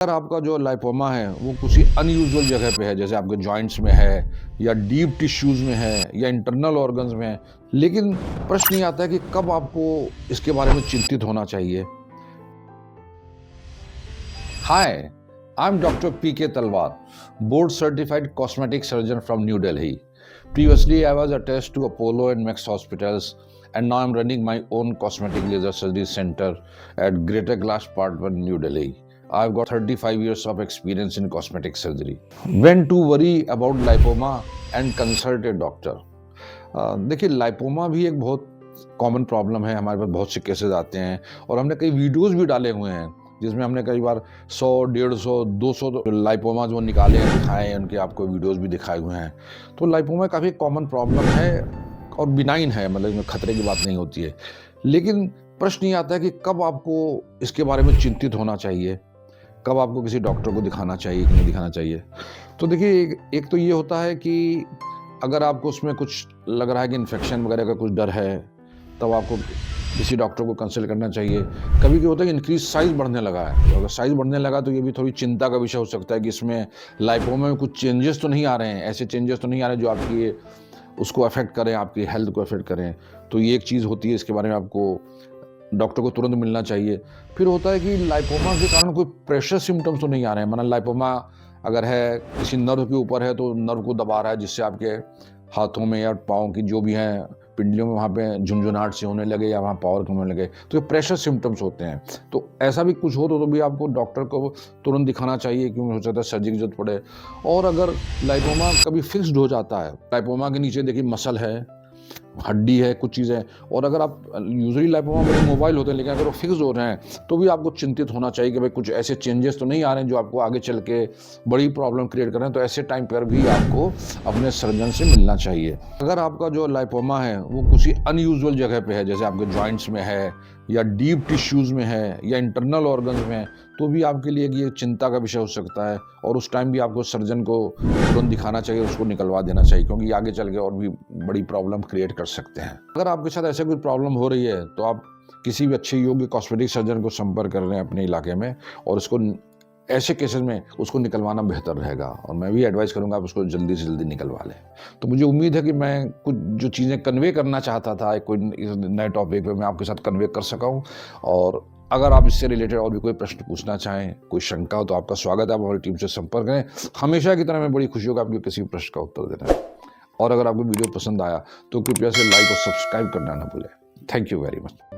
अगर आपका जो लाइपोमा है वो किसी अनयूजुअल जगह पे है, जैसे आपके जॉइंट्स में है या डीप टिश्यूज में है या इंटरनल ऑर्गन्स में है, लेकिन प्रश्न ये आता है कि कब आपको इसके बारे में चिंतित होना चाहिए। हाय, आई एम डॉक्टर पी.के. तलवार, board certified cosmetic surgeon from new Delhi. Previously, I was attached to Apollo and Max hospitals, and now I'm running my own cosmetic laser surgery center at Greater Glass Part 1, New Delhi. I've got 35 years of experience in cosmetic surgery. When to worry about lipoma and consult a doctor? देखिए, lipoma भी एक बहुत common problem है, हमारे पास बहुत से cases आते हैं और हमने कई वीडियोस भी डाले हुए हैं जिसमें हमने कई बार 100, 150, 200 लाइपोमा जो निकाले हैं, दिखाए हैं, उनके आपको वीडियोस भी दिखाए हुए हैं। तो लाइपोमा काफ़ी कॉमन प्रॉब्लम है और बिनाइन है, मतलब इसमें खतरे की बात नहीं होती है। लेकिन प्रश्न ये आता है कि कब आपको इसके बारे में चिंतित होना चाहिए, कब आपको किसी डॉक्टर को दिखाना चाहिए कि नहीं दिखाना चाहिए। तो देखिए, एक तो ये होता है कि अगर आपको उसमें कुछ लग रहा है कि इन्फेक्शन वगैरह का कुछ डर है, तब आपको किसी डॉक्टर को कंसल्ट करना चाहिए। कभी क्या होता है कि इंक्रीज साइज़ बढ़ने लगा है, तो अगर साइज़ बढ़ने लगा तो ये भी थोड़ी चिंता का विषय हो सकता है कि इसमें लाइपोमा में कुछ चेंजेस तो नहीं आ रहे हैं, ऐसे चेंजेस तो नहीं आ रहे हैं जो आपकी उसको अफेक्ट करें, आपकी हेल्थ को अफेक्ट करें। तो ये एक चीज़ होती है, इसके बारे में आपको डॉक्टर को तुरंत मिलना चाहिए। फिर होता है कि लाइपोमा के कारण कोई प्रेशर सिम्टम्स तो नहीं आ रहे हैं, मतलब लाइपोमा अगर है किसी नर्व के ऊपर है तो नर्व को दबा रहा है, जिससे आपके हाथों में या पाँव की जो भी हैं पिंडलियों में वहाँ पे झुनझुनाहट से होने लगे या वहाँ पावर कम होने लगे, तो ये प्रेशर सिम्टम्स होते हैं। तो ऐसा भी कुछ हो तो भी आपको डॉक्टर को तुरंत दिखाना चाहिए, क्योंकि हो सकता है सर्जरी की जरूरत पड़े। और अगर लाइपोमा कभी फिक्स्ड हो जाता है, लाइपोमा के नीचे देखिए मसल है, हड्डी है, कुछ चीज़ें, और अगर आप यूजुअली लाइपोमा बड़े मोबाइल होते हैं, लेकिन अगर वो फिक्स हो रहे हैं तो भी आपको चिंतित होना चाहिए कि भाई कुछ ऐसे चेंजेस तो नहीं आ रहे हैं जो आपको आगे चल के बड़ी प्रॉब्लम क्रिएट कर रहे हैं। तो ऐसे टाइम पर भी आपको अपने सर्जन से मिलना चाहिए। अगर आपका जो लाइपोमा है वो किसी अनयूजुअल जगह पे है, जैसे आपके जॉइंट्स में है या डीप टिश्यूज़ में है या इंटरनल ऑर्गन्स में है, तो भी आपके लिए ये चिंता का विषय हो सकता है और उस टाइम भी आपको सर्जन को तुरंत दिखाना चाहिए, उसको निकलवा देना चाहिए, क्योंकि आगे चल के और भी बड़ी प्रॉब्लम क्रिएट कर सकते हैं। अगर आपके साथ ऐसे कोई प्रॉब्लम हो रही है तो आप किसी भी अच्छे योग्य कॉस्मेटिक सर्जन को संपर्क कर रहे हैं अपने इलाके में, और उसको ऐसे केसेस में उसको निकलवाना बेहतर रहेगा। और मैं भी एडवाइस करूंगा आप उसको जल्दी से जल्दी निकलवा लें। तो मुझे उम्मीद है कि मैं कुछ जो चीज़ें कन्वे करना चाहता था कोई नए टॉपिक पे मैं आपके साथ कन्वे कर सका हूँ। और अगर आप इससे रिलेटेड और भी कोई प्रश्न पूछना चाहें, कोई शंका हो, तो आपका स्वागत है, आप हमारी टीम से संपर्क करें। हमेशा की तरह मैं बड़ी खुशी होगा आपके किसी भी प्रश्न का उत्तर देना। और अगर आपको वीडियो पसंद आया तो कृपया से लाइक और सब्सक्राइब करना ना भूलें। Thank you very much.